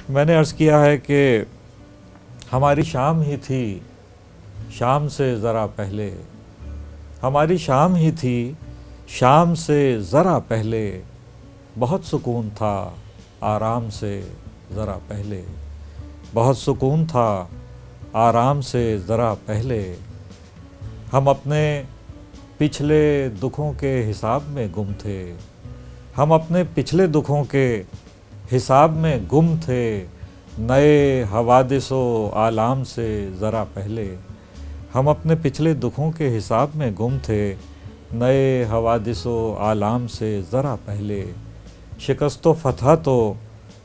मैंने अर्ज़ किया है कि हमारी शाम ही थी शाम से ज़रा पहले, हमारी शाम ही थी शाम से ज़रा पहले, बहुत सुकून था आराम से ज़रा पहले, बहुत सुकून था आराम से ज़रा पहले। हम अपने पिछले दुखों के हिसाब में गुम थे, हम अपने पिछले दुखों के हिसाब में गुम थे, नए हवादिसो आलाम से ज़रा पहले। हम अपने पिछले दुखों के हिसाब में गुम थे, नए हवादिसो आलाम से ज़रा पहले। शिकस्त व फतह तो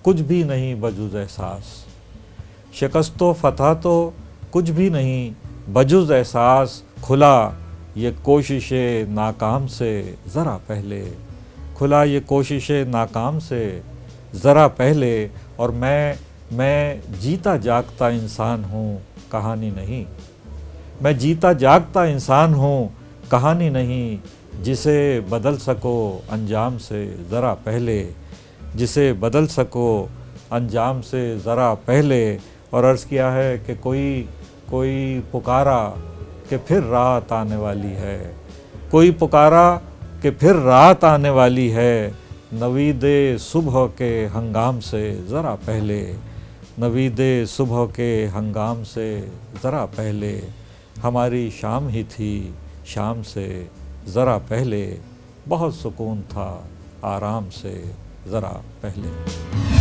कुछ भी नहीं बजुज़ एहसास, शिकस्त व फतह तो कुछ भी नहीं बजुज़ एहसास, खुला ये कोशिश नाकाम से ज़रा पहले, खुला ये कोशिश नाकाम से ज़रा पहले। और मैं जीता जागता इंसान हूँ, कहानी नहीं, मैं जीता जागता इंसान हूँ, कहानी नहीं, जिसे बदल सको अंजाम से ज़रा पहले, जिसे बदल सको अंजाम से ज़रा पहले। और अर्ज़ किया है कि कोई पुकारा कि फिर रात आने वाली है, कोई पुकारा कि फिर रात आने वाली है, नवीदे सुबह के हंगाम से ज़रा पहले, नवीदे सुबह के हंगाम से ज़रा पहले। हमारी शाम ही थी शाम से ज़रा पहले, बहुत सुकून था आराम से ज़रा पहले।